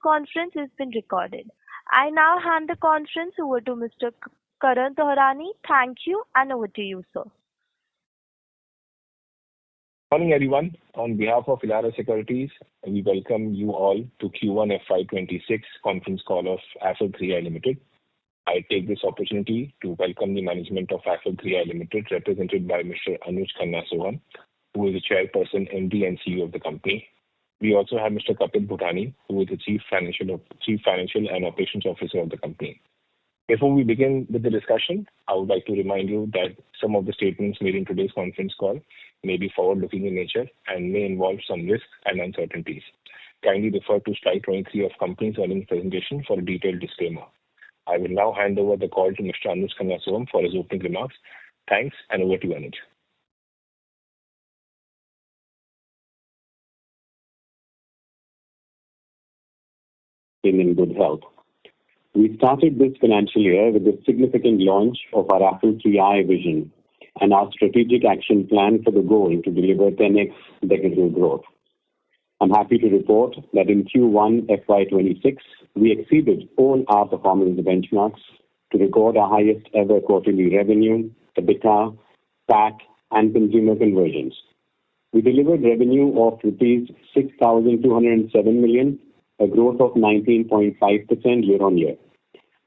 conference is being recorded. I now hand the conference over to Mr. Karan Tohrani. Thank you, and over to you, sir. Morning, everyone. On behalf of Elara Securities, we welcome you all to Q1FY26 conference call of Affle 3i Limited. I take this opportunity to welcome the management of Affle 3i Limited, represented by Mr. Anuj Khanna Soham, who is the chairperson, MD, and CEO of the company. We also have Mr. Kapil Bhutani, who is the Chief Financial and Operations Officer of the company. Before we begin with the discussion, I would like to remind you that some of the statements made in today's conference call may be forward-looking in nature and may involve some risks and uncertainties. Kindly refer to slide 23 of company's earnings presentation for a detailed disclaimer. I will now hand over the call to Mr. Anuj Khanna Soham for his opening remarks. Thanks, and over to you, Anuj. In good health. We started this financial year with the significant launch of our Affle 3i vision and our strategic action plan for the goal to deliver 10x decadal growth. I'm happy to report that in Q1FY26, we exceeded all our performance benchmarks to record our highest ever quarterly revenue, EBITDA, PAT, and consumer conversions. We delivered revenue of rupees 6,207 million, a growth of 19.5% year-on-year.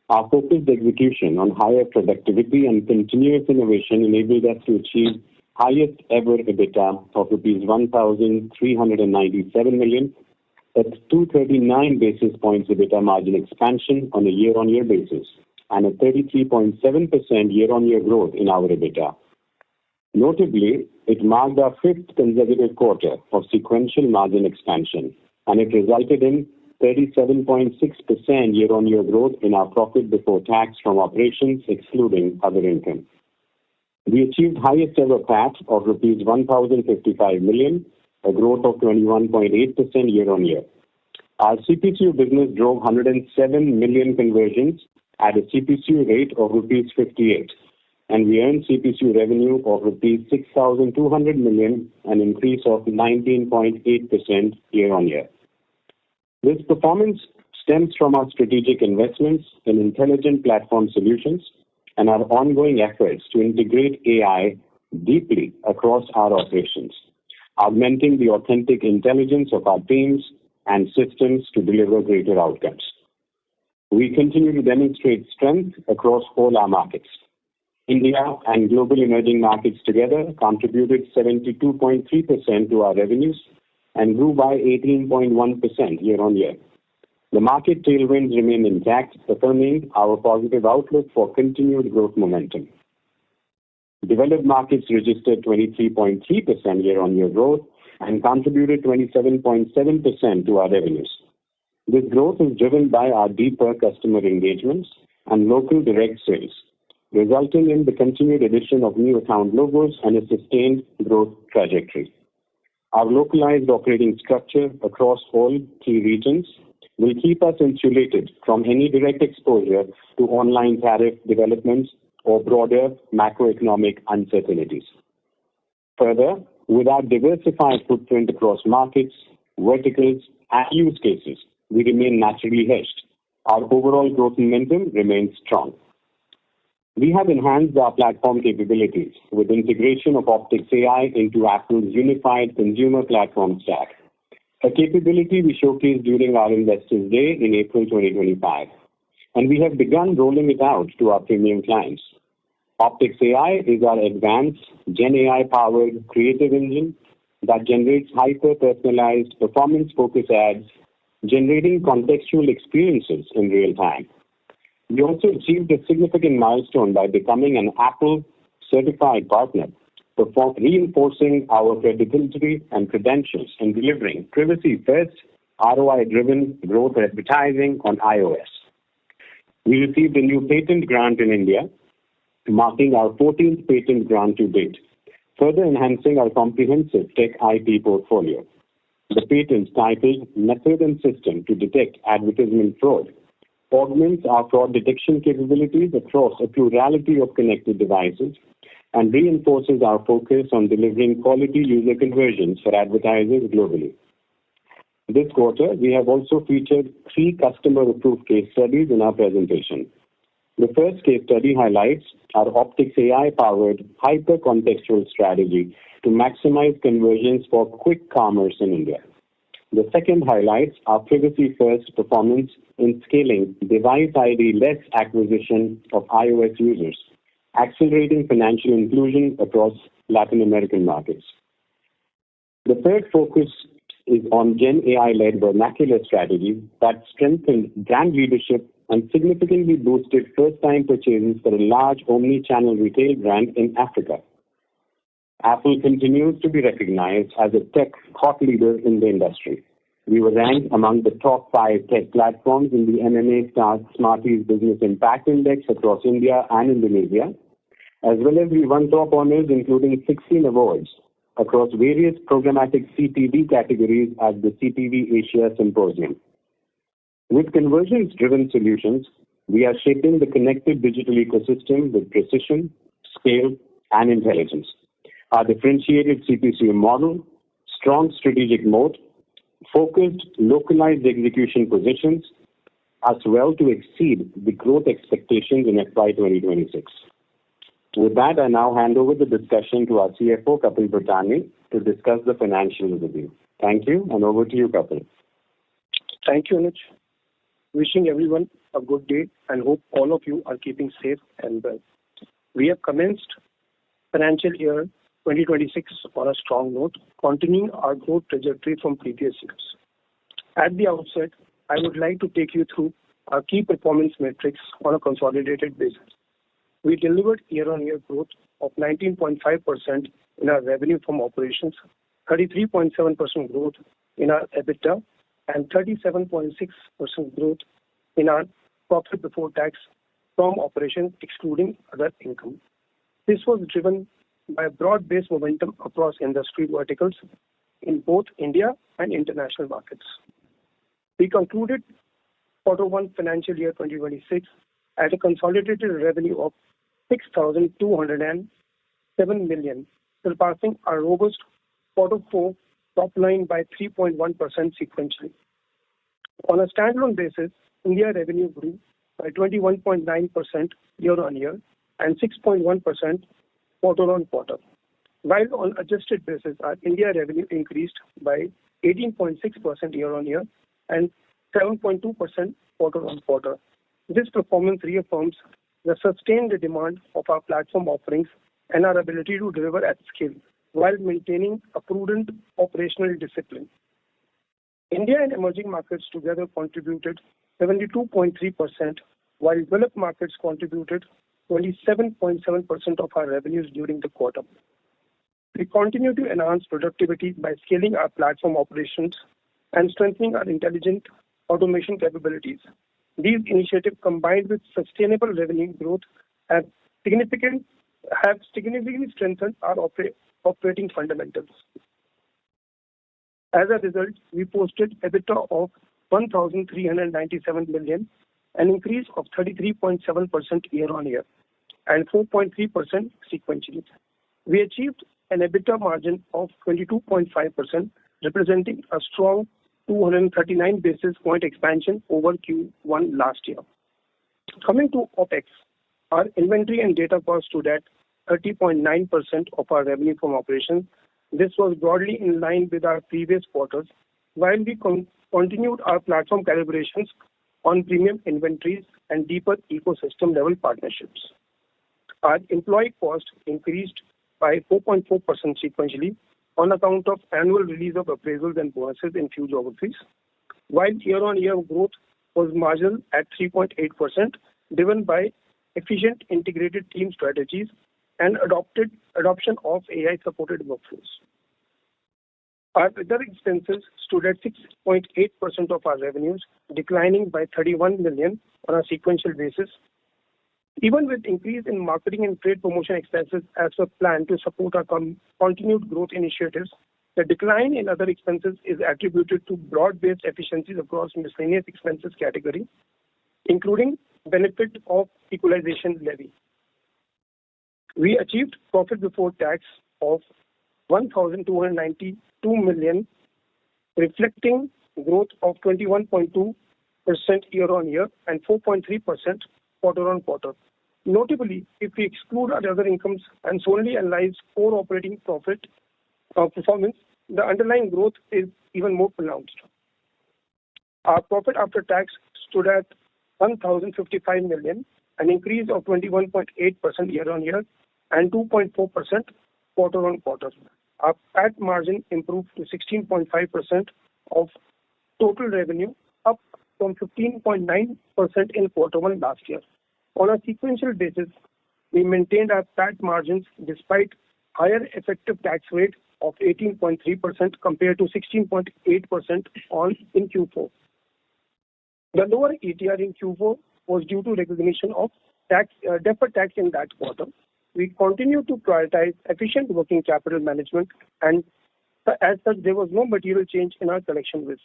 Our focused execution on higher productivity and continuous innovation enabled us to achieve highest ever EBITDA of rupees 1,397 million, at 239 basis points EBITDA margin expansion on a year-on-year basis, and a 33.7% year-on-year growth in our EBITDA. Notably, it marked our fifth consecutive quarter of sequential margin expansion, and it resulted in 37.6% year-on-year growth in our profit before tax from operations excluding other income. We achieved highest ever PAT of rupees 1,055 million, a growth of 21.8% year-on-year. Our CPCU business drove 107 million conversions at a CPCU rate of rupees 58, and we earned CPCU revenue of rupees 6,200 million, an increase of 19.8% year-on-year. This performance stems from our strategic investments in intelligent platform solutions and our ongoing efforts to integrate AI deeply across our operations, augmenting the authentic intelligence of our teams and systems to deliver greater outcomes. We continue to demonstrate strength across all our markets. India and global emerging markets together contributed 72.3% to our revenues and grew by 18.1% year-on-year. The market tailwinds remain intact, affirming our positive outlook for continued growth momentum. Developed markets registered 23.3% year-on-year growth and contributed 27.7% to our revenues. This growth is driven by our deeper customer engagements and local direct sales, resulting in the continued addition of new account logos and a sustained growth trajectory. Our localized operating structure across all key regions will keep us insulated from any direct exposure to online tariff developments or broader macroeconomic uncertainties. Further, with our diversified footprint across markets, verticals, and use cases, we remain naturally hedged. Our overall growth momentum remains strong. We have enhanced our platform capabilities with integration of Optics AI into Affle's unified consumer platform stack, a capability we showcased during our Investors Day in April 2025, and we have begun rolling it out to our premium clients. Optics AI is our advanced Gen AI-powered creative engine that generates hyper-personalized, performance-focused ads, generating contextual experiences in real time. We also achieved a significant milestone by becoming an Apple certified partner, reinforcing our credibility and credentials in delivering privacy-first, ROI-driven growth advertising on iOS. We received a new patent grant in India, marking our 14th patent grant to date, further enhancing our comprehensive tech IP portfolio. The patent, titled Method and System to Detect Advertisement Fraud, augments our fraud detection capabilities across a plurality of connected devices and reinforces our focus on delivering quality user conversions for advertisers globally. This quarter, we have also featured 3 customer-approved case studies in our presentation. The first case study highlights our Optics AI-powered hyper-contextual strategy to maximize conversions for quick commerce in India. The second highlights our privacy-first performance in scaling device ID-less acquisition of iOS users, accelerating financial inclusion across Latin American markets. The third focus is on Gen AI-led vernacular strategy that strengthened brand leadership and significantly boosted first-time purchases for a large omni-channel retail brand in Africa. Affle continues to be recognized as a tech thought leader in the industry. We were ranked among the top 5 tech platforms in the MMA Smarties Business Impact Index across India and Indonesia, as well as we won top honors including 16 awards across various programmatic CTV categories at the CTV Asia Symposium. With conversions-driven solutions, we are shaping the connected digital ecosystem with precision, scale, and intelligence. Our differentiated CPCU model, strong strategic moat, focused localized execution positions us well to exceed the growth expectations in FY 2026. With that, I now hand over the discussion to our CFO, Kapil Bhutani, to discuss the financial review. Thank you, and over to you, Kapil. Thank you, Anuj. Wishing everyone a good day and hope all of you are keeping safe and well. We have commenced financial year 2026 on a strong note, continuing our growth trajectory from previous years. At the outset, I would like to take you through our key performance metrics on a consolidated basis. We delivered year-on-year growth of 19.5% in our revenue from operations, 33.7% growth in our EBITDA, and 37.6% growth in our profit before tax from operations excluding other income. This was driven by broad-based momentum across industry verticals in both India and international markets. We concluded Q1 financial year 2026 at a consolidated revenue of 6,207 million, surpassing our robust Q4 top line by 3.1% sequentially. On a standalone basis, India revenue grew by 21.9% year-on-year and 6.1% quarter-on-quarter. While on adjusted basis, our India revenue increased by 18.6% year-on-year and 7.2% quarter-on-quarter. This performance reaffirms the sustained demand of our platform offerings and our ability to deliver at scale while maintaining a prudent operational discipline. India and emerging markets together contributed 72.3%, while developed markets contributed 27.7% of our revenues during the quarter. We continue to enhance productivity by scaling our platform operations and strengthening our intelligent automation capabilities. These initiatives, combined with sustainable revenue growth, have significantly strengthened our operating fundamentals. As a result, we posted EBITDA of 1,397 million, an increase of 33.7% year-on-year and 4.3% sequentially. We achieved an EBITDA margin of 22.5%, representing a strong 239 basis point expansion over Q1 last year. Coming to OPEX, our inventory and data costs stood at 30.9% of our revenue from operations. This was broadly in line with our previous quarters, while we continued our platform calibrations on premium inventories and deeper ecosystem-level partnerships. Our employee cost increased by 4.4% sequentially on account of annual release of appraisals and bonuses in few geographies, while year-on-year growth was marginal at 3.8%, driven by efficient integrated team strategies and adoption of AI-supported workflows. Our other expenses stood at 6.8% of our revenues, declining by 31 million on a sequential basis. Even with increase in marketing and trade promotion expenses as per plan to support our continued growth initiatives, the decline in other expenses is attributed to broad-based efficiencies across miscellaneous expenses category, including benefit of equalization levy. We achieved profit before tax of 1,292 million, reflecting growth of 21.2% year-on-year and 4.3% quarter-on-quarter. Notably, if we exclude other incomes and solely analyze core operating profit performance, the underlying growth is even more pronounced. Our profit after tax stood at 1,055 million, an increase of 21.8% year-on-year and 2.4% quarter-on-quarter. Our PAT margin improved to 16.5% of total revenue, up from 15.9% in quarter one last year. On a sequential basis, we maintained our PAT margins despite higher effective tax rate of 18.3% compared to 16.8% in Q4. The lower ETR in Q4 was due to recognition of deferred tax in that quarter. We continue to prioritize efficient working capital management, and as such, there was no material change in our collection risk.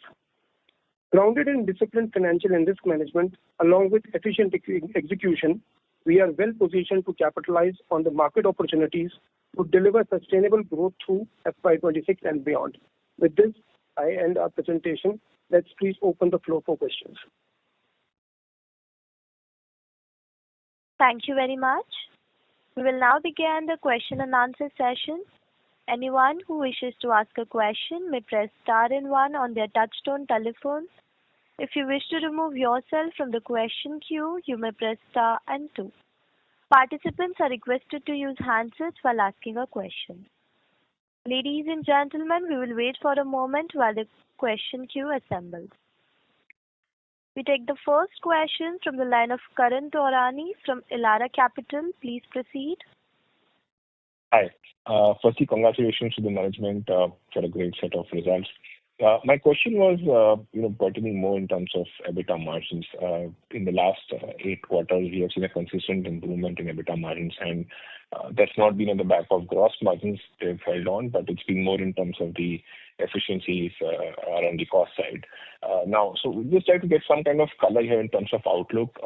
Grounded in disciplined financial and risk management, along with efficient execution, we are well positioned to capitalize on the market opportunities to deliver sustainable growth through FY26 and beyond. With this, I end our presentation. Let's please open the floor for questions. Thank you very much. We will now begin the question and answer session. Anyone who wishes to ask a question may press star and one on their touchtone telephone. If you wish to remove yourself from the question queue, you may press star and two. Participants are requested to use handsets while asking a question. Ladies and gentlemen, we will wait for a moment while the question queue assembles. We take the first question from the line of Karan Taurani from Elara Capital. Please proceed. Hi. Firstly, congratulations to the management for a great set of results. My question was, pertaining more in terms of EBITDA margins. In the last 8 quarters, we have seen a consistent improvement in EBITDA margins, and that's not been on the back of gross margins. They've held on, but it's been more in terms of the efficiencies around the cost side. So we just try to get some kind of color here in terms of outlook.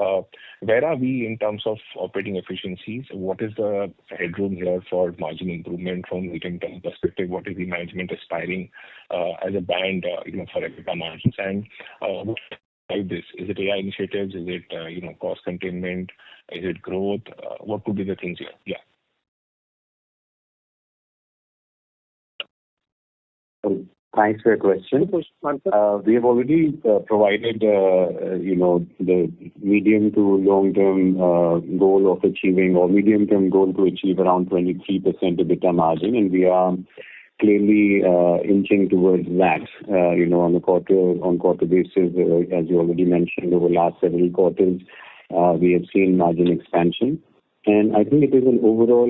Where are we in terms of operating efficiencies? What is the headroom here for margin improvement from medium-term perspective? What is the management aspiring as a band, for EBITDA margins? And what drive this? Is it AI initiatives? Is it, cost containment? Is it growth? What could be the things here? Yeah. Thanks for your question. We have already provided, the medium to long-term goal of achieving, or medium-term goal to achieve around 23% EBITDA margin, and we are clearly inching towards that. On a quarter-on-quarter basis, as you already mentioned, over the last several quarters, we have seen margin expansion. And I think it is an overall,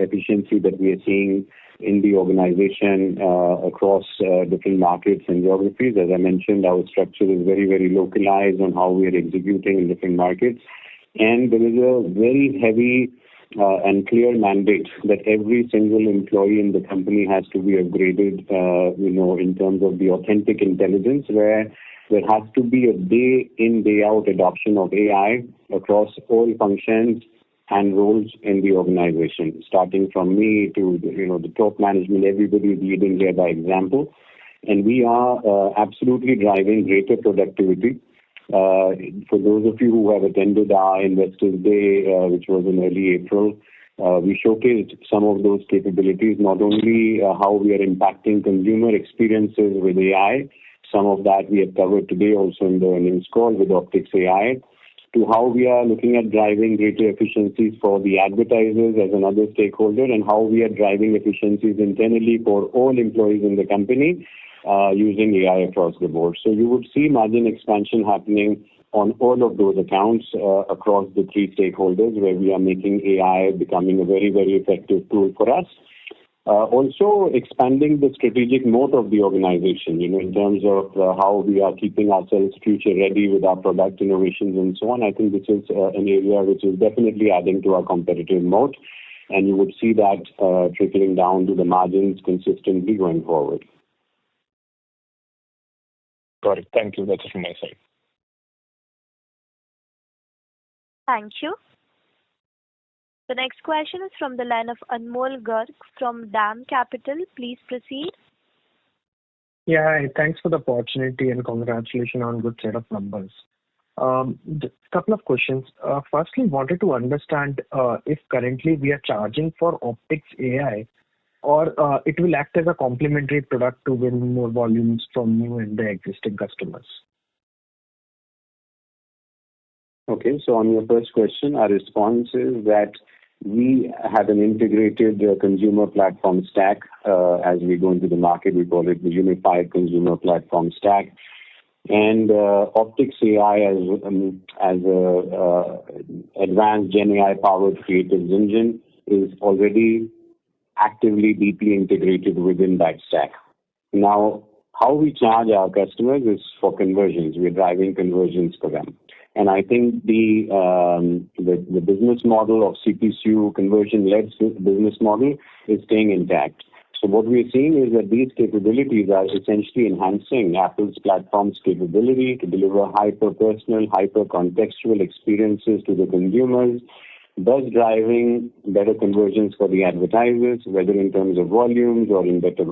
efficiency that we are seeing in the organization across different markets and geographies. As I mentioned, our structure is very, very localized on how we are executing in different markets. And there is a very heavy and clear mandate that every single employee in the company has to be upgraded, in terms of the authentic intelligence, where there has to be a day in, day out adoption of AI across all functions and roles in the organization, starting from me to the top management. Everybody is leading here by example, and we are absolutely driving greater productivity. For those of you who have attended our Investors Day, which was in early April, we showcased some of those capabilities, not only how we are impacting consumer experiences with AI. Some of that we have covered today also in the earnings call with Optics AI, to how we are looking at driving greater efficiencies for the advertisers as another stakeholder, and how we are driving efficiencies internally for all employees in the company using AI across the board. So you would see margin expansion happening on all of those accounts across the 3 stakeholders, where we are making AI becoming a very, very effective tool for us. Also expanding the strategic moat of the organization, in terms of how we are keeping ourselves future ready with our product innovations and so on. I think this is an area which is definitely adding to our competitive moat, and you would see that trickling down to the margins consistently going forward. Got it. Thank you. That's it from my side. Thank you. The next question is from the line of Anmol Garg from DAM Capital. Please proceed. Yeah, hi. Thanks for the opportunity and congratulations on good set of numbers. Couple of questions. Firstly, wanted to understand if currently we are charging for optics AI or it will act as a complementary product to win more volumes from new and the existing customers. Okay, so on your first question, our response is that we have an integrated consumer platform stack. As we go into the market, we call it the unified consumer platform stack. And Optics AI as a advanced Gen AI powered creative engine is already actively deeply integrated within that stack. Now, how we charge our customers is for conversions. We're driving conversions for them. And I think the business model of CPCU conversion-led business model is staying intact. So what we're seeing is that these capabilities are essentially enhancing Apple's platform's capability to deliver hyper-personal, hyper-contextual experiences to the consumers, thus driving better conversions for the advertisers, whether in terms of volumes or in better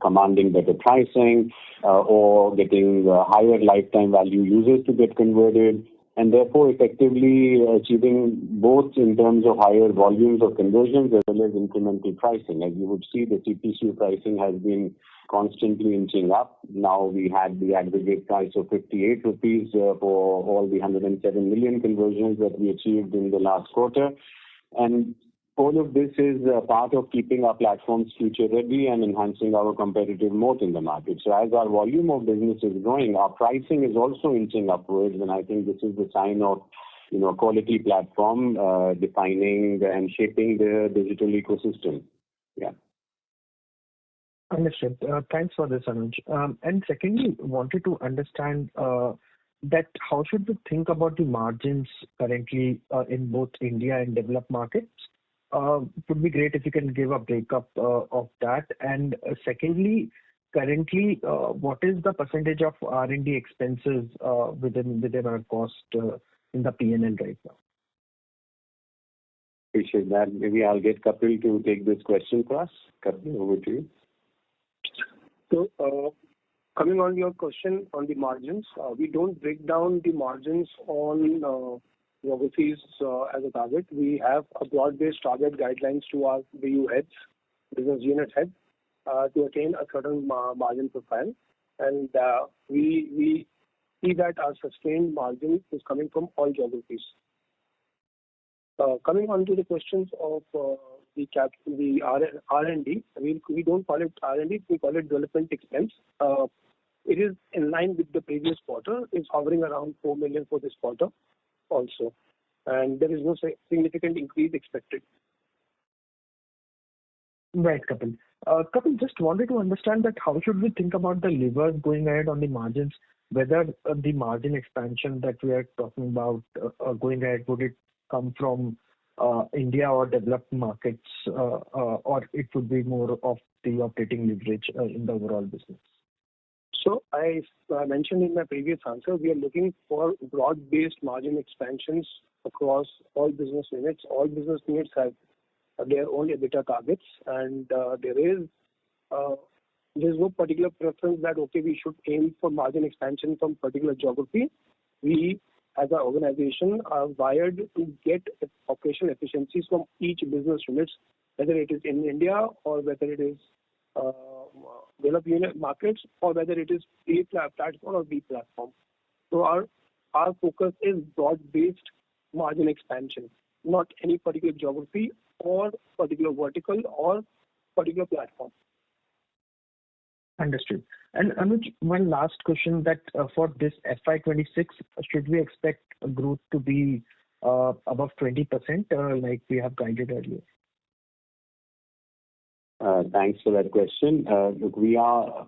commanding better pricing, or getting higher lifetime value users to get converted, and therefore effectively achieving both in terms of higher volumes of conversions as well as incremental pricing. As you would see, the CPCU pricing has been constantly inching up. Now we had the aggregate price of 58 rupees for all the 107 million conversions that we achieved in the last quarter. And all of this is part of keeping our platforms future ready and enhancing our competitive moat in the market. So as our volume of business is growing, our pricing is also inching upwards, and I think this is the sign of quality platform defining and shaping the digital ecosystem. Yeah. Understood. Thanks for this, Anuj. And secondly, wanted to understand that how should we think about the margins currently in both India and developed markets? Would be great if you can give a breakup of that. And secondly, currently, what is the percentage of R&D expenses within our cost in the P&L right now? Appreciate that. Maybe I'll get Kapil to take this question for us. Kapil, over to you. So, coming on your question on the margins, we don't break down the margins on geographies as a target. We have a broad-based target guidelines to our BU heads, business unit heads, to attain a certain margin profile. And we see that our sustained margin is coming from all geographies. Coming on to the questions of the R&D, we don't call it R&D, we call it development expense. It is in line with the previous quarter. It's hovering around 4 million for this quarter also. And there is no significant increase expected. Right, Kapil. Kapil, just wanted to understand that how should we think about the levers going ahead on the margins, whether the margin expansion that we are talking about going ahead, would it come from India or developed markets, or it would be more of the operating leverage in the overall business? So I mentioned in my previous answer, we are looking for broad-based margin expansions across all business units. All business units have their own EBITDA targets, and there's no particular preference that, okay, we should aim for margin expansion from particular geography. We, as an organization, are wired to get operational efficiencies from each business unit, whether it is in India or whether it is developed unit markets or whether it is A platform or B platform. So our focus is broad-based margin expansion, not any particular geography or particular vertical or particular platform. Understood. And Anuj, one last question that for this FY26, should we expect growth to be above 20% like we have guided earlier? Thanks for that question. Look, we are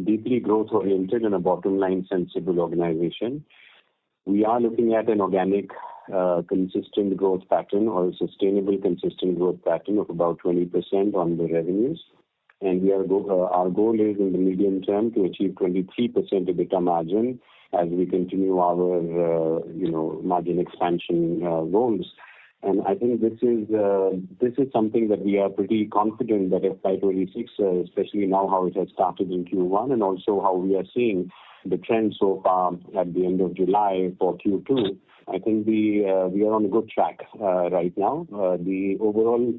deeply growth-oriented and a bottom-line sensible organization. We are looking at an organic, consistent growth pattern or a sustainable, consistent growth pattern of about 20% on the revenues. And our goal is in the medium term to achieve 23% EBITDA margin as we continue our margin expansion goals. And I think this is something that we are pretty confident that FY26, especially now how it has started in Q1, and also how we are seeing the trend so far at the end of July for Q2. I think we are on a good track right now. The overall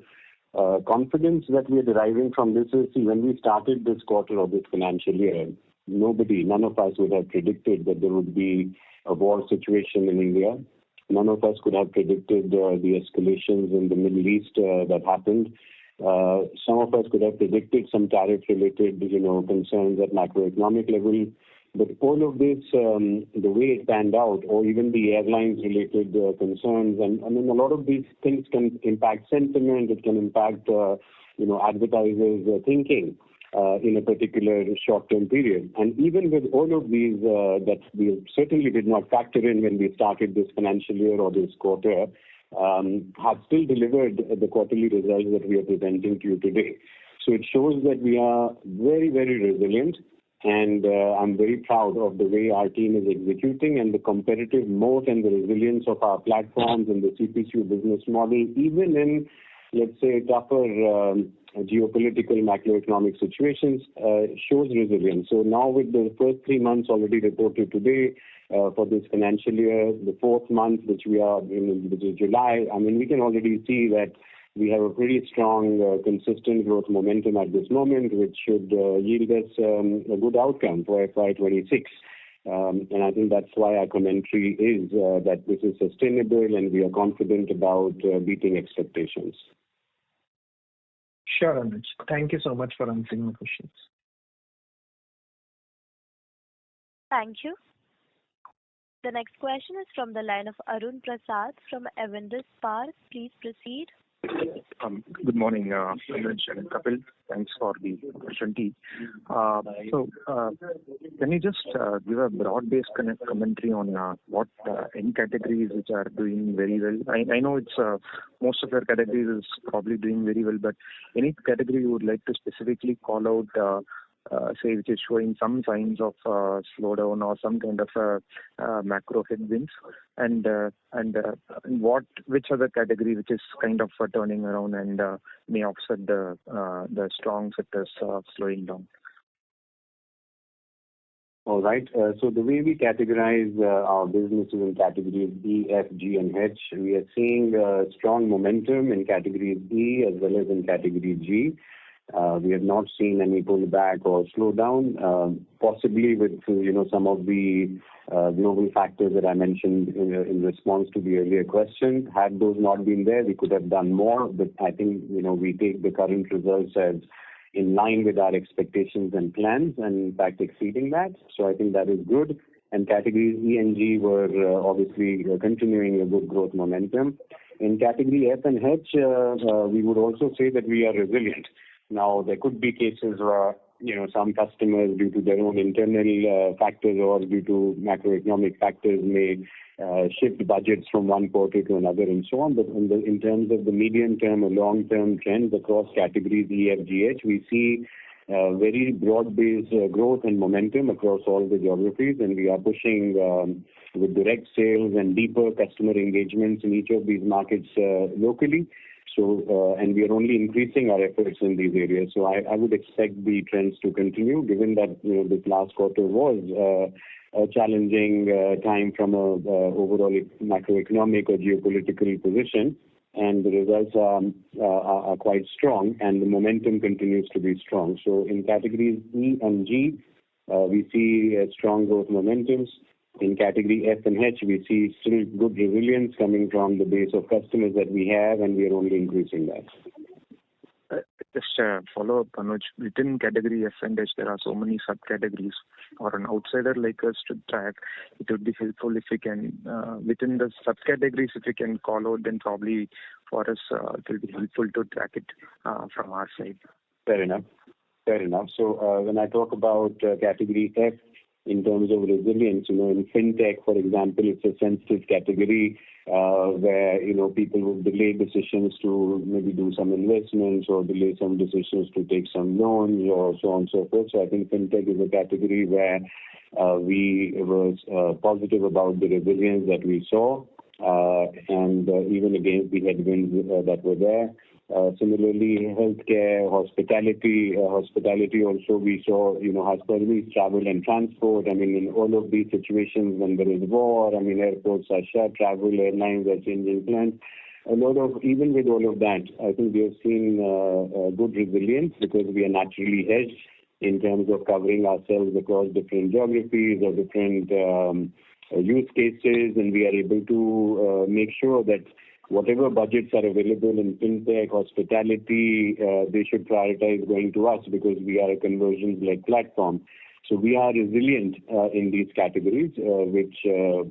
confidence that we are deriving from this is, see, when we started this quarter of this financial year, none of us would have predicted that there would be a war situation in India. None of us could have predicted the escalations in the Middle East that happened. Some of us could have predicted some tariff-related, concerns at macroeconomic level. But all of this, the way it panned out, or even the airlines-related concerns, and I mean, a lot of these things can impact sentiment. It can impact, advertisers' thinking in a particular short-term period. And even with all of these that we certainly did not factor in when we started this financial year or this quarter, have still delivered the quarterly results that we are presenting to you today. So it shows that we are very, very resilient. And I'm very proud of the way our team is executing and the competitive moat and the resilience of our platforms and the CPCU business model, even in, let's say, tougher geopolitical macroeconomic situations, shows resilience. So now with the first 3 months already reported today for this financial year, the fourth month, which we are in, which is July, I mean, we can already see that we have a pretty strong, consistent growth momentum at this moment, which should yield us a good outcome for FY26. And I think that's why our commentary is that this is sustainable and we are confident about beating expectations. Sure, Anuj. Thank you so much for answering my questions. Thank you. The next question is from the line of Arun Prasad from Avendus Spark. Please proceed. Good morning, Anuj and Kapil. Thanks for the opportunity. Can you just give a broad-based commentary on what any categories which are doing very well? I know it's most of your categories is probably doing very well, but any category you would like to specifically call out, say, which is showing some signs of slowdown or some kind of macro headwinds, and which other category which is kind of turning around and may offset the strong sectors slowing down? All right. So the way we categorize our businesses in categories E, F, G, and H, we are seeing strong momentum in categories E as well as in category G. We have not seen any pullback or slowdown, possibly with some of the global factors that I mentioned in response to the earlier question. Had those not been there, we could have done more. But I think we take the current results as in line with our expectations and plans, and in fact exceeding that. So I think that is good. And categories E and G were obviously continuing a good growth momentum. In category F and H, we would also say that we are resilient. Now, there could be cases where, some customers, due to their own internal factors or due to macroeconomic factors, may shift budgets from one quarter to another and so on. But in terms of the medium-term or long-term trends across categories E, F, G, H, we see very broad-based growth and momentum across all the geographies, and we are pushing with direct sales and deeper customer engagements in each of these markets locally. So, and we are only increasing our efforts in these areas. So I would expect the trends to continue, given that this last quarter was a challenging time from a overall macroeconomic or geopolitical position, and the results are quite strong, and the momentum continues to be strong. So in categories E and G, we see strong growth momentums. In category F and H, we see still good resilience coming from the base of customers that we have, and we are only increasing that. Just follow up, Anuj. Within category F and H, there are so many subcategories. For an outsider like us to track, it would be helpful if we can, within the subcategories, if we can call out, then probably for us, it will be helpful to track it from our side. Fair enough. So when I talk about category F, in terms of resilience, in fintech, for example, it's a sensitive category where, people will delay decisions to maybe do some investments or delay some decisions to take some loans or so on and so forth. So I think fintech is a category where we were positive about the resilience that we saw. and even against the headwinds that were there. Similarly, healthcare, hospitality also we saw, hospitality, travel and transport. I mean, in all of these situations when there is war, I mean, airports are shut, travel, airlines are changing plans. Even with all of that, I think we have seen good resilience because we are naturally hedged in terms of covering ourselves across different geographies or different use cases, and we are able to make sure that whatever budgets are available in fintech, hospitality, they should prioritize going to us because we are a conversions-led platform. So we are resilient in these categories, which are,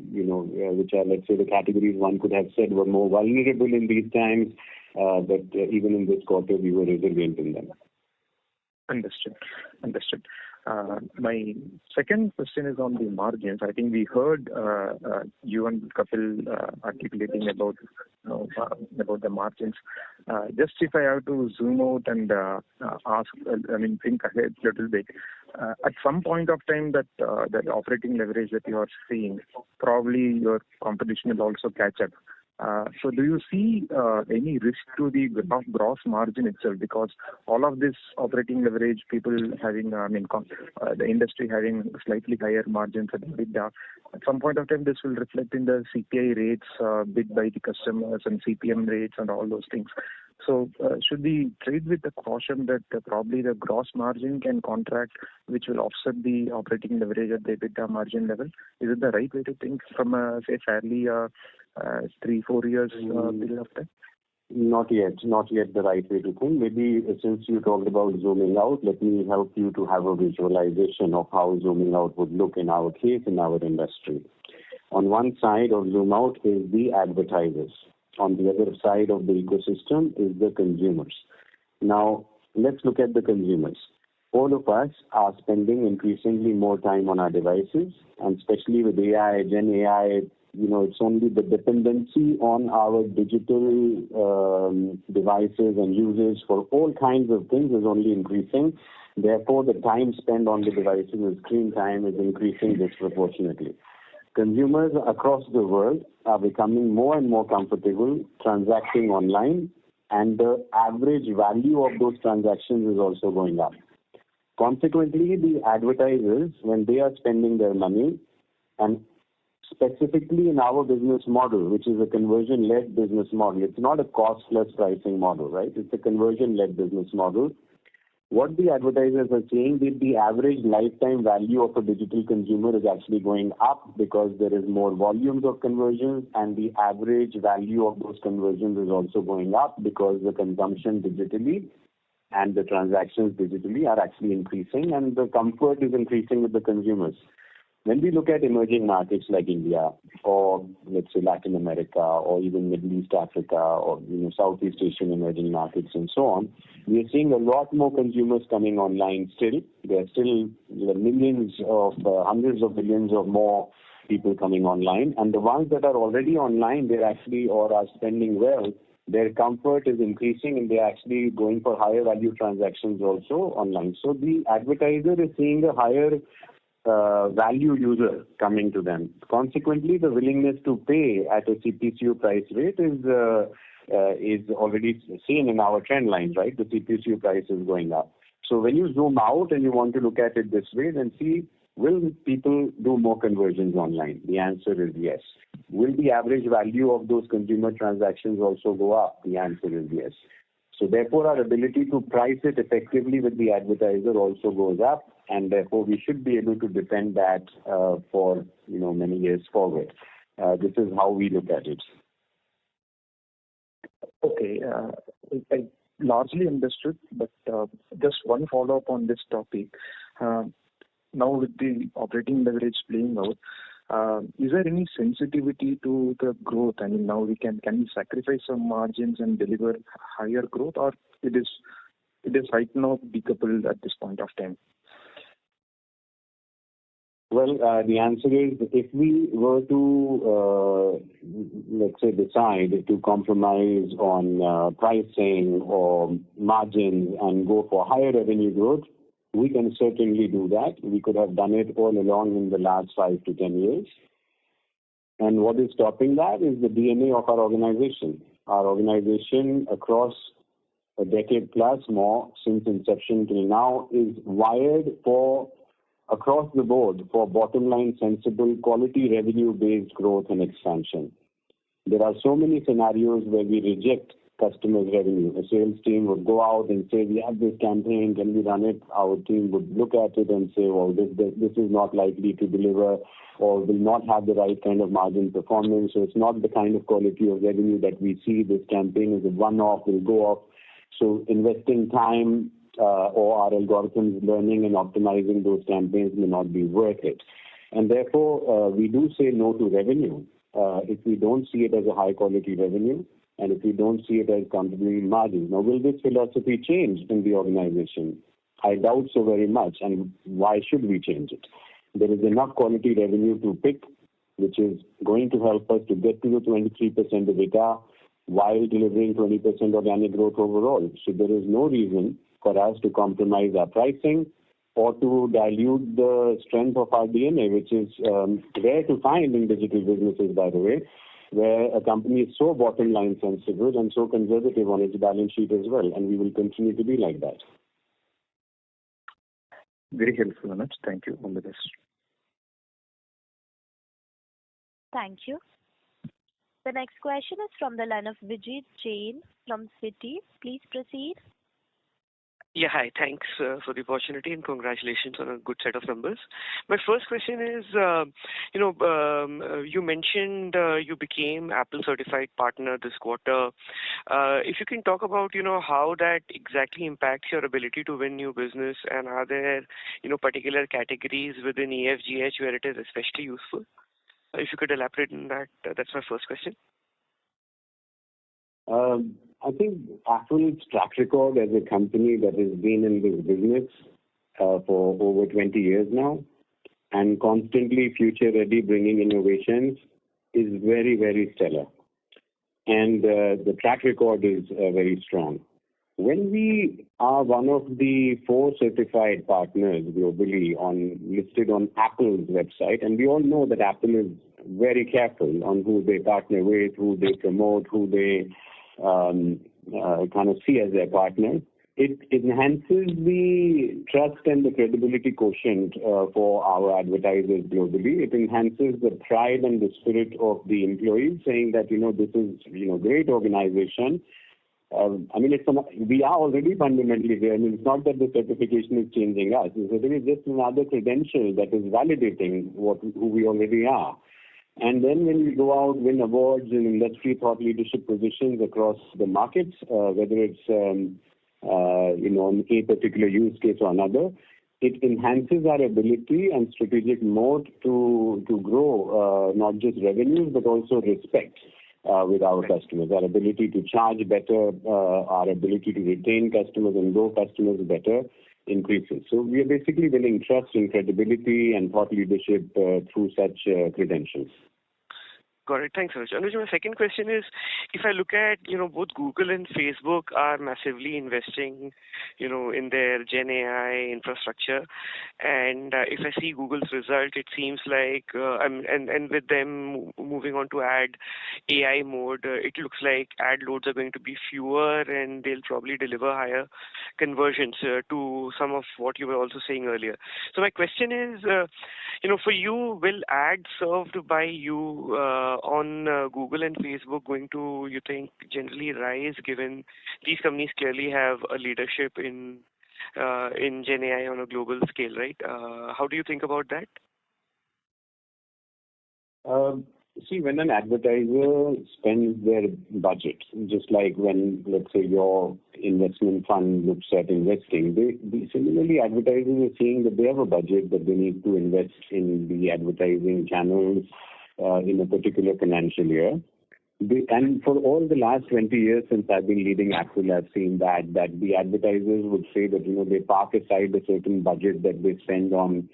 let's say, the categories one could have said were more vulnerable in these times, but even in this quarter, we were resilient in them. Understood. My second question is on the margins. I think we heard you and Kapil articulating about the margins. Just if I have to zoom out and think ahead a little bit. At some point of time, that operating leverage that you are seeing, probably your competition will also catch up. So do you see any risk to the gross margin itself? Because all of this operating leverage, people having, the industry having slightly higher margins at EBITDA, at some point of time, this will reflect in the CPI rates bid by the customers and CPM rates and all those things. So should we trade with the caution that probably the gross margin can contract, which will offset the operating leverage at the EBITDA margin level? Is it the right way to think from a, say, fairly 3-4 years period of time? Not yet the right way to think. Maybe since you talked about zooming out, let me help you to have a visualization of how zooming out would look in our case, in our industry. On one side of zoom out is the advertisers. On the other side of the ecosystem is the consumers. Now, let's look at the consumers. All of us are spending increasingly more time on our devices, and especially with AI, Gen AI, it's only the dependency on our digital devices and users for all kinds of things is only increasing. Therefore, the time spent on the devices and screen time is increasing disproportionately. Consumers across the world are becoming more and more comfortable transacting online, and the average value of those transactions is also going up. Consequently, the advertisers, when they are spending their money, and specifically in our business model, which is a conversion-led business model, it's not a cost-plus pricing model, right? It's a conversion-led business model. What the advertisers are saying is the average lifetime value of a digital consumer is actually going up because there is more volumes of conversions, and the average value of those conversions is also going up because the consumption digitally and the transactions digitally are actually increasing, and the comfort is increasing with the consumers. When we look at emerging markets like India or let's say Latin America or even Middle East Africa or Southeast Asian emerging markets and so on, we are seeing a lot more consumers coming online still. There are still millions of hundreds of millions of more people coming online, and the ones that are already online, they're actually or are spending well. Their comfort is increasing and they're actually going for higher value transactions also online. So the advertiser is seeing a higher value user coming to them. Consequently, the willingness to pay at a CPCU price rate is already seen in our trend lines, right? The CPCU price is going up. So when you zoom out and you want to look at it this way, then see, will people do more conversions online? The answer is yes. Will the average value of those consumer transactions also go up? The answer is yes. So therefore, our ability to price it effectively with the advertiser also goes up, and therefore we should be able to defend that for many years forward. This is how we look at it. Okay, I largely understood, but just one follow-up on this topic. Now with the operating leverage playing out, is there any sensitivity to the growth? I mean, now can we sacrifice some margins and deliver higher growth, or it is right now decoupled at this point of time? Well, the answer is if we were to, let's say, decide to compromise on pricing or margins and go for higher revenue growth, we can certainly do that. We could have done it all along in the last 5 to 10 years. And what is stopping that is the DNA of our organization. Our organization across a decade plus more since inception till now is wired for across the board for bottom line sensible quality revenue based growth and expansion. There are so many scenarios where we reject customers' revenue. A sales team would go out and say, we have this campaign, can we run it? Our team would look at it and say, well, this is not likely to deliver or will not have the right kind of margin performance. So it's not the kind of quality of revenue that we see. This campaign is a one-off, will go off. So investing time or our algorithms learning and optimizing those campaigns may not be worth it. And therefore, we do say no to revenue if we don't see it as a high-quality revenue and if we don't see it as contributing margins. Now, will this philosophy change in the organization? I doubt so very much. And why should we change it? There is enough quality revenue to pick, which is going to help us to get to the 23% EBITDA while delivering 20% organic growth overall. So there is no reason for us to compromise our pricing or to dilute the strength of our DNA, which is rare to find in digital businesses, by the way, where a company is so bottom line sensitive and so conservative on its balance sheet as well. And we will continue to be like that. Very helpful, Anuj. Thank you. All the best. Thank you. The next question is from the line of Vijit Jain from Citi. Please proceed. Yeah, hi. Thanks for the opportunity and congratulations on a good set of numbers. My first question is, you mentioned you became Apple certified partner this quarter. If you can talk about, how that exactly impacts your ability to win new business, and are there, particular categories within EFGH where it is especially useful? If you could elaborate on that, that's my first question. I think Affle's track record as a company that has been in this business for over 20 years now and constantly future ready, bringing innovations is very, very stellar. And the track record is very strong. When we are one of the 4 certified partners globally listed on Apple's website, and we all know that Apple is very careful on who they partner with, who they promote, who they kind of see as their partner, it enhances the trust and the credibility quotient for our advertisers globally. It enhances the pride and the spirit of the employees, saying that, this is, great organization. We are already fundamentally there. It's not that the certification is changing us. It is just another credential that is validating who we already are. And then when we go out, win awards in industry thought leadership positions across the markets, whether it's, in a particular use case or another, it enhances our ability and strategic mode to grow not just revenues, but also respect with our customers. Our ability to charge better, our ability to retain customers and grow customers better increases. So we are basically winning trust and credibility and thought leadership through such credentials. Got it. Thanks, Anuj. Anuj, my second question is, if I look at, both Google and Facebook are massively investing, in their Gen AI infrastructure. And if I see Google's result, it seems like, and with them moving on to add AI mode, it looks like ad loads are going to be fewer and they'll probably deliver higher conversions to some of what you were also saying earlier. So my question is, for you, will ads served by you on Google and Facebook going to, you think, generally rise, given these companies clearly have a leadership in Gen AI on a global scale, right? How do you think about that? See, when an advertiser spends their budget, just like when, let's say, your investment fund looks at investing, similarly, advertisers are seeing that they have a budget that they need to invest in the advertising channels in a particular financial year. And for all the last 20 years since I've been leading Affle, I've seen that the advertisers would say that, they park aside a certain budget that they spend on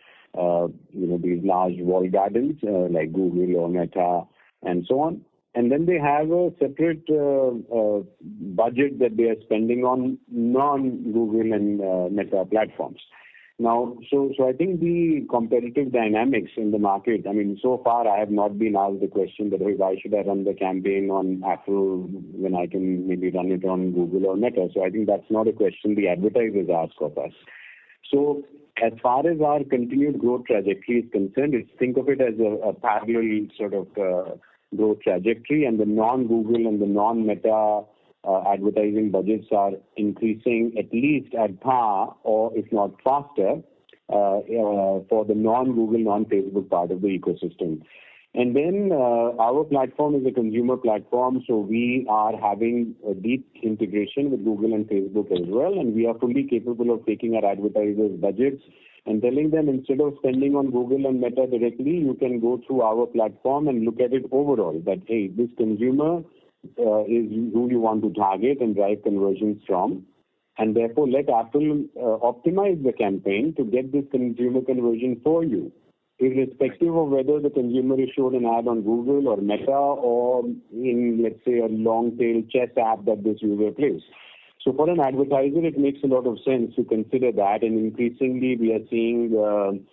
these large walled gardens like Google or Meta and so on. And then they have a separate budget that they are spending on non-Google and Meta platforms. Now, so I think the competitive dynamics in the market, I mean, so far I have not been asked the question that, hey, why should I run the campaign on Affle when I can maybe run it on Google or Meta? So I think that's not a question the advertisers ask of us. So as far as our continued growth trajectory is concerned, think of it as a parallel sort of growth trajectory, and the non-Google and the non-Meta advertising budgets are increasing at least at par or if not faster for the non-Google, non-Facebook part of the ecosystem. And then our platform is a consumer platform, so we are having a deep integration with Google and Facebook as well, and we are fully capable of taking our advertisers' budgets and telling them, instead of spending on Google and Meta directly, you can go through our platform and look at it overall, that, hey, this consumer is who you want to target and drive conversions from, and therefore let Affle optimize the campaign to get this consumer conversion for you, irrespective of whether the consumer is shown an ad on Google or Meta or in, let's say, a long-tail chess app that this user plays. So for an advertiser, it makes a lot of sense to consider that, and increasingly we are seeing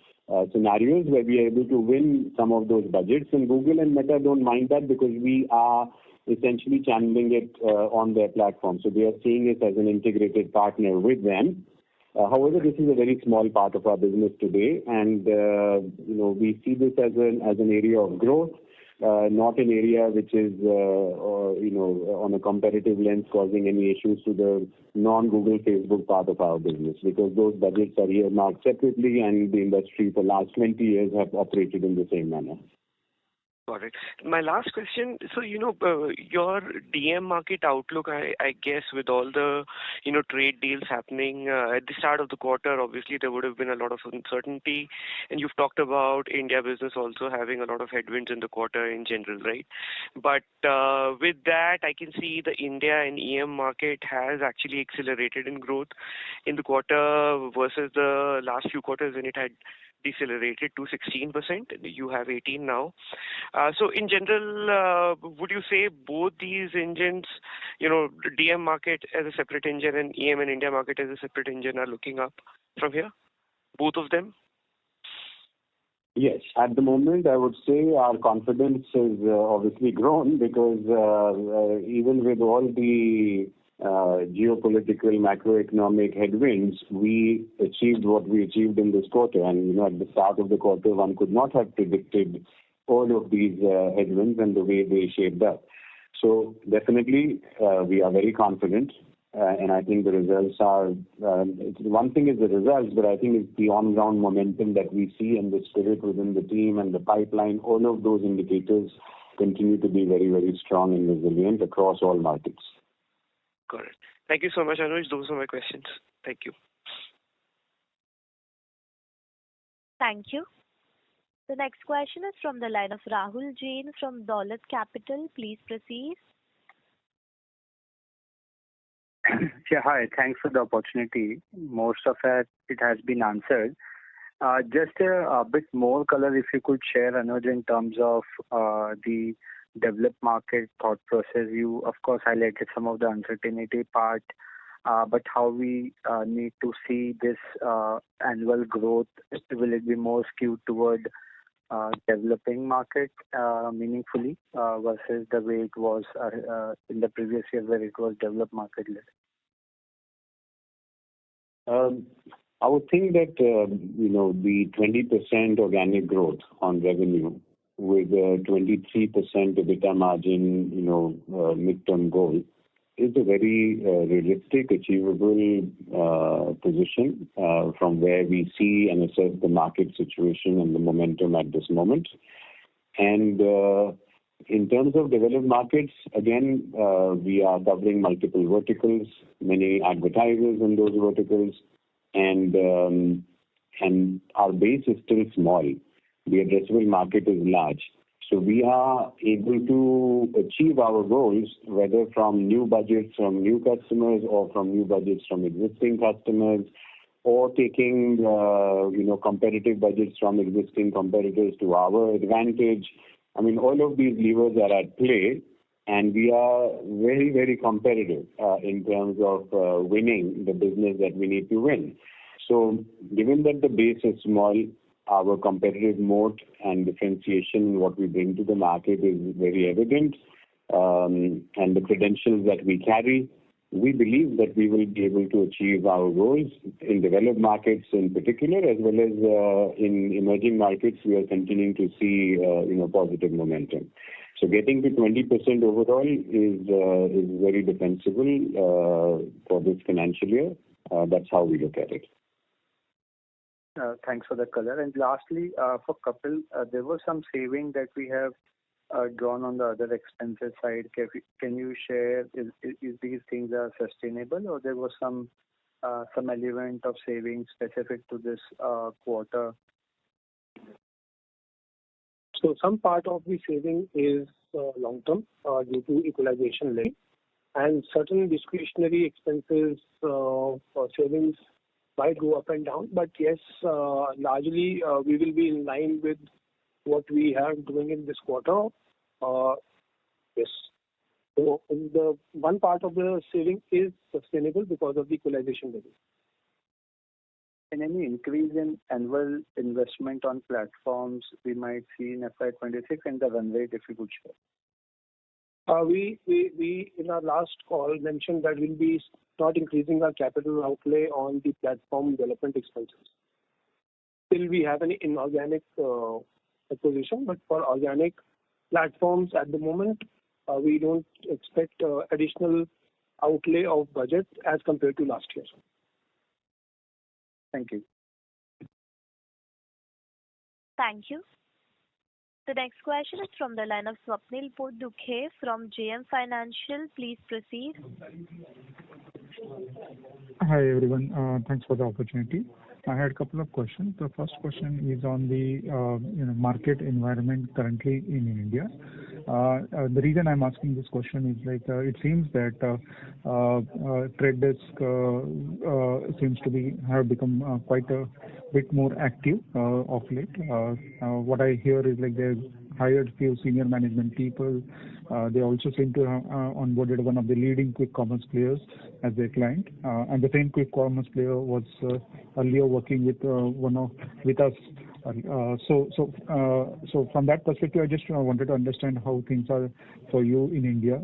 scenarios where we are able to win some of those budgets, and Google and Meta don't mind that because we are essentially channeling it on their platform. So they are seeing it as an integrated partner with them. However, this is a very small part of our business today, and we see this as an area of growth, not an area which is on a competitive lens causing any issues to the non-Google Facebook part of our business, because those budgets are earmarked separately, and the industry for the last 20 years have operated in the same manner. Got it. My last question, so, your DM market outlook, I guess with all the, trade deals happening at the start of the quarter, obviously there would have been a lot of uncertainty, and you've talked about India business also having a lot of headwinds in the quarter in general, right? But with that, I can see the India and EM market has actually accelerated in growth in the quarter versus the last few quarters when it had decelerated to 16%. You have 18 now. So in general, would you say both these engines, DM market as a separate engine and EM and India market as a separate engine, are looking up from here? Both of them? Yes. At the moment, I would say our confidence has obviously grown because even with all the geopolitical, macroeconomic headwinds, we achieved what we achieved in this quarter. And, at the start of the quarter, one could not have predicted all of these headwinds and the way they shaped up. So definitely, we are very confident. And I think the results are, one thing is the results, but I think it's the on-ground momentum that we see and the spirit within the team and the pipeline. All of those indicators continue to be very, very strong and resilient across all markets. Got it. Thank you so much, Anuj. Those are my questions. Thank you. Thank you. The next question is from the line of Rahul Jain from Dolat Capital. Please proceed. Yeah, hi. Thanks for the opportunity. Most of it has been answered. Just a bit more color, if you could share, Anuj, in terms of the developed market thought process. You, of course, highlighted some of the uncertainty part, but how we need to see this annual growth. Will it be more skewed toward developing market meaningfully versus the way it was in the previous year where it was developed market led? I would think that, the 20% organic growth on revenue with a 23% EBITDA margin, midterm goal is a very realistic, achievable position from where we see and assess the market situation and the momentum at this moment. And in terms of developed markets, again, we are covering multiple verticals, many advertisers in those verticals, and our base is still small. The addressable market is large. So we are able to achieve our goals, whether from new budgets from new customers or from new budgets from existing customers, or taking, competitive budgets from existing competitors to our advantage. I mean, all of these levers are at play, and we are very, very competitive in terms of winning the business that we need to win. So given that the base is small, our competitive moat and differentiation in what we bring to the market is very evident, and the credentials that we carry, we believe that we will be able to achieve our goals in developed markets in particular, as well as in emerging markets. We are continuing to see positive momentum. So getting to 20% overall is very defensible for this financial year. That's how we look at it. Thanks for the color. And lastly, for Kapil, there was some saving that we have drawn on the other expenses side. Can you share if these things are sustainable, or there was some element of savings specific to this quarter? So some part of the saving is long-term due to equalization levy, and certain discretionary expenses savings might go up and down. But yes, largely we will be in line with what we are doing in this quarter. Yes. So the one part of the saving is sustainable because of the equalization levy. And any increase in annual investment on platforms we might see in FY26 and the run rate, if you could share? We in our last call mentioned that we'll be not increasing our capital outlay on the platform development expenses till we have an inorganic acquisition. But for organic platforms at the moment, we don't expect additional outlay of budget as compared to last year. Thank you. Thank you. The next question is from the line of Swapnil Potdukhe from JM Financial. Please proceed. Hi everyone. Thanks for the opportunity. I had a couple of questions. The first question is on the market environment currently in India. The reason I'm asking this question is it seems that Trade Desk seems to have become quite a bit more active of late. What I hear is they've hired few senior management people. They also seem to have onboarded one of the leading quick commerce players as their client, and the same quick commerce player was earlier working with us. So from that perspective, I just wanted to understand how things are for you in India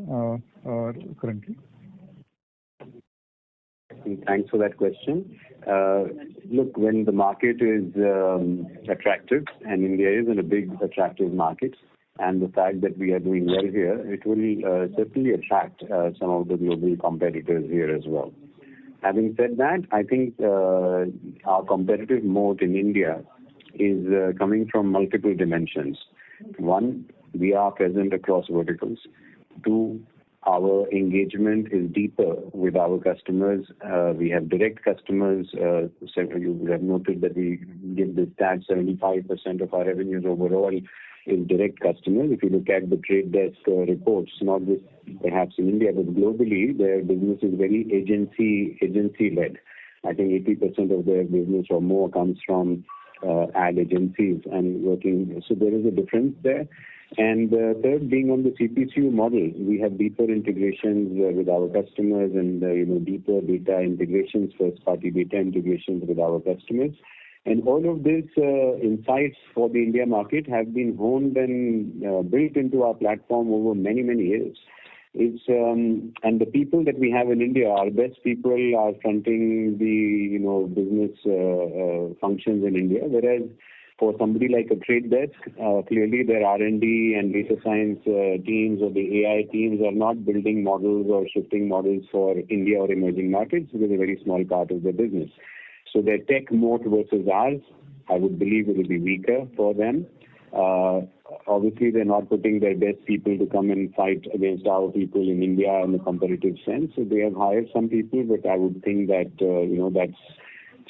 currently. Thanks for that question. Look, when the market is attractive, and India is in a big attractive market, and the fact that we are doing well here, it will certainly attract some of the global competitors here as well. Having said that, I think our competitive moat in India is coming from multiple dimensions. One, we are present across verticals. Two, our engagement is deeper with our customers. We have direct customers. You have noted that we give the stat 75% of our revenues overall is direct customers. If you look at the Trade Desk reports, not just perhaps in India, but globally, their business is very agency-led. I think 80% of their business or more comes from ad agencies and working. So there is a difference there. And third, being on the CPCU model, we have deeper integrations with our customers and deeper data integrations, first-party data integrations with our customers. And all of these insights for the India market have been honed and built into our platform over many, many years. And the people that we have in India, our best people are fronting the business functions in India, whereas for somebody like a Trade Desk, clearly their R&D and data science teams or the AI teams are not building models or shifting models for India or emerging markets. It is a very small part of their business. So their tech moat versus ours, I would believe it will be weaker for them. Obviously, they're not putting their best people to come and fight against our people in India in a competitive sense. So they have hired some people, but I would think that that's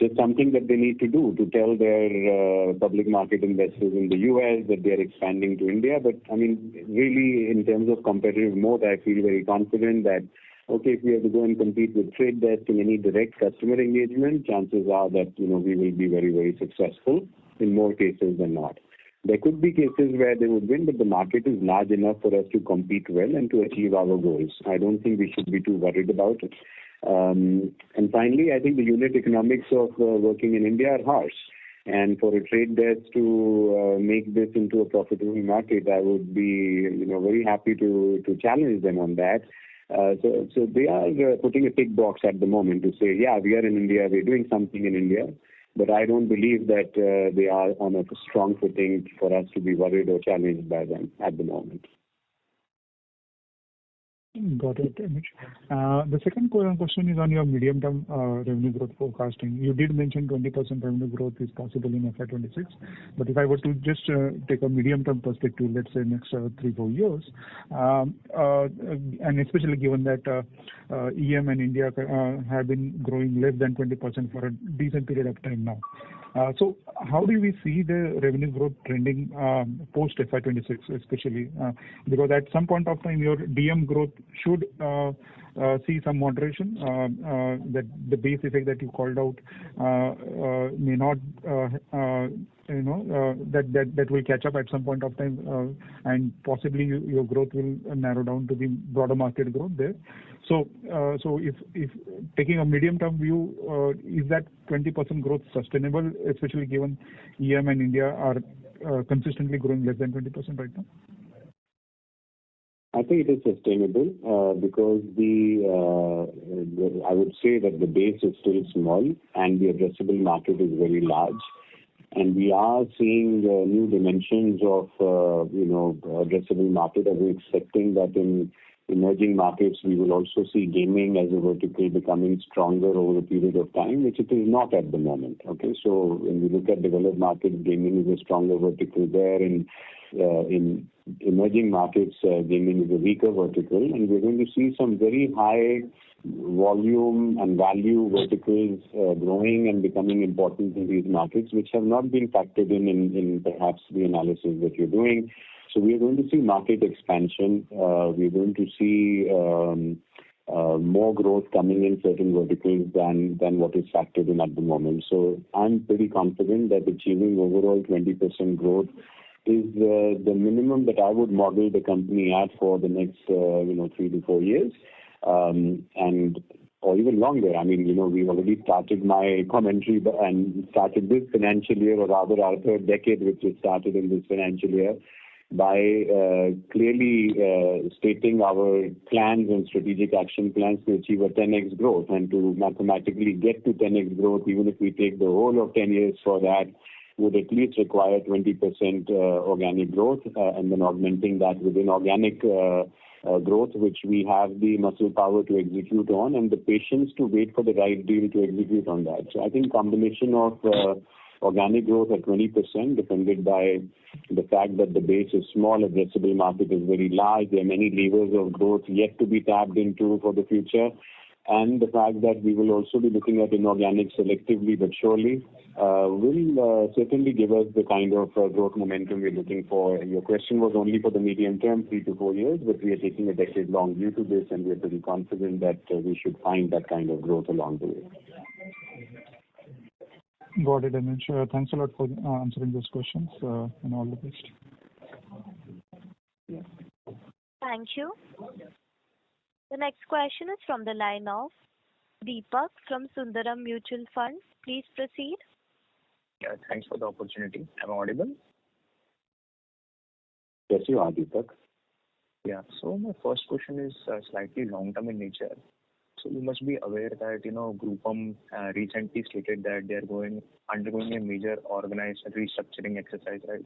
just something that they need to do to tell their public market investors in the US that they are expanding to India. But I mean, really, in terms of competitive moat, I feel very confident that, okay, if we have to go and compete with Trade Desk in any direct customer engagement, chances are that, we will be very, very successful in more cases than not. There could be cases where they would win, but the market is large enough for us to compete well and to achieve our goals. I don't think we should be too worried about it. And finally, I think the unit economics of working in India are harsh. And for a trade desk to make this into a profitable market, I would be, very happy to challenge them on that. So they are putting a tick box at the moment to say, yeah, we are in India, we're doing something in India. But I don't believe that they are on a strong footing for us to be worried or challenged by them at the moment. Got it, Anuj. The second question is on your medium-term revenue growth forecasting. You did mention 20% revenue growth is possible in FY26, but if I were to just take a medium-term perspective, let's say next 3-4 years, and especially given that EM and India have been growing less than 20% for a decent period of time now. So how do we see the revenue growth trending post FY26, especially because at some point of time your DM growth should see some moderation, that the base effect that you called out may not, that will catch up at some point of time, and possibly your growth will narrow down to the broader market growth there. So if taking a medium-term view, is that 20% growth sustainable, especially given EM and India are consistently growing less than 20% right now? I think it is sustainable because I would say that the base is still small and the addressable market is very large. And we are seeing new dimensions of, addressable market. And we're expecting that in emerging markets, we will also see gaming as a vertical becoming stronger over a period of time, which it is not at the moment. Okay, so when we look at developed markets, gaming is a stronger vertical there. In emerging markets, gaming is a weaker vertical, and we're going to see some very high volume and value verticals growing and becoming important in these markets, which have not been factored in perhaps the analysis that you're doing. So we are going to see market expansion. We're going to see more growth coming in certain verticals than what is factored in at the moment. So I'm pretty confident that achieving overall 20% growth is the minimum that I would model the company at for the next 3 to 4 years, and or even longer. I mean, we've already started my commentary and started this financial year, or rather our third decade, which is started in this financial year, by clearly stating our plans and strategic action plans to achieve a 10x growth, and to mathematically get to 10x growth, even if we take the whole of 10 years for that, would at least require 20% organic growth, and then augmenting that with inorganic growth, which we have the muscle power to execute on and the patience to wait for the right deal to execute on that. So I think combination of organic growth at 20%, defended by the fact that the base is small, addressable market is very large, there are many levers of growth yet to be tapped into for the future, and the fact that we will also be looking at inorganic selectively but surely will certainly give us the kind of growth momentum we're looking for. Your question was only for the medium term, 3 to 4 years, but we are taking a decade-long view to this, and we're pretty confident that we should find that kind of growth along the way. Got it, Anuj. Thanks a lot for answering those questions, and all the best. Yeah. Thank you. The next question is from the line of Deepak from Sundaram Mutual Fund. Please proceed. Yeah, thanks for the opportunity. Am I audible? Yes, you are, Deepak. Yeah, so my first question is slightly long-term in nature. So you must be aware that, Groupon recently stated that they are undergoing a major organized restructuring exercise, right?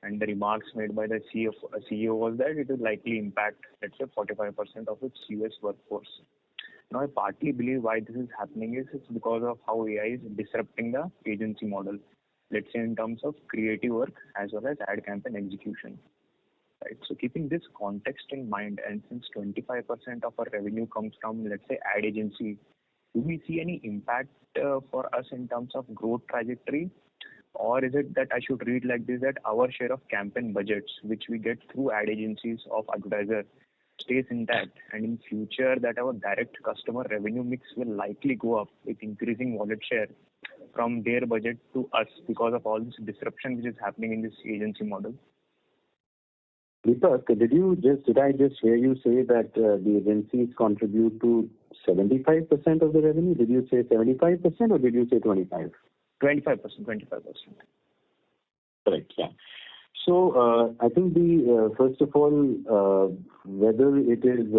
And the remarks made by the CEO was that it will likely impact, let's say, 45% of its US workforce. Now, I partly believe why this is happening is it's because of how AI is disrupting the agency model, let's say in terms of creative work as well as ad campaign execution. Right. So keeping this context in mind, and since 25% of our revenue comes from, let's say, ad agency, do we see any impact for us in terms of growth trajectory? Or is it that I should read like this, that our share of campaign budgets, which we get through ad agencies of advertiser, stays intact, and in future that our direct customer revenue mix will likely go up with increasing wallet share from their budget to us because of all this disruption which is happening in this agency model? Deepak, did I just hear you say that the agencies contribute to 75% of the revenue? Did you say 75% or did you say 25? 25%. Correct. Yeah. So I think first of all, whether it is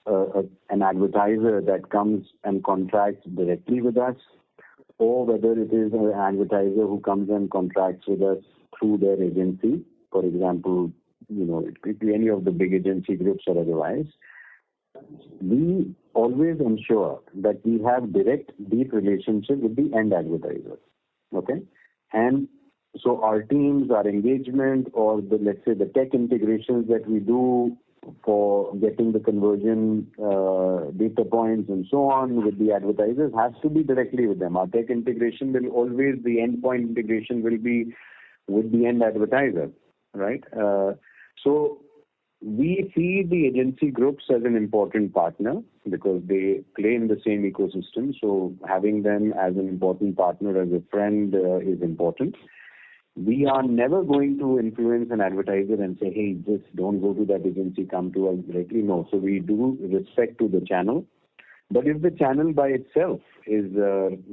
an advertiser that comes and contracts directly with us, or whether it is an advertiser who comes and contracts with us through their agency, for example, it could be any of the big agency groups or otherwise, we always ensure that we have direct, deep relationship with the end advertiser. Okay? And so our teams, our engagement, or let's say the tech integrations that we do for getting the conversion data points and so on with the advertisers has to be directly with them. Our tech integration will always, the endpoint integration will be with the end advertiser, right? So we see the agency groups as an important partner because they play in the same ecosystem. So having them as an important partner, as a friend is important. We are never going to influence an advertiser and say, hey, just don't go to that agency, come to us directly. No. So we do respect to the channel. But if the channel by itself is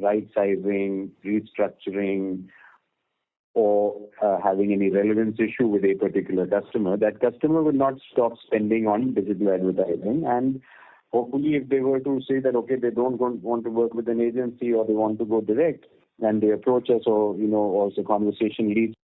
right sizing, restructuring, or having any relevance issue with a particular customer, that customer will not stop spending on digital advertising. And hopefully if they were to say that, okay, they don't want to work with an agency or they want to go direct, and they approach us or the conversation leads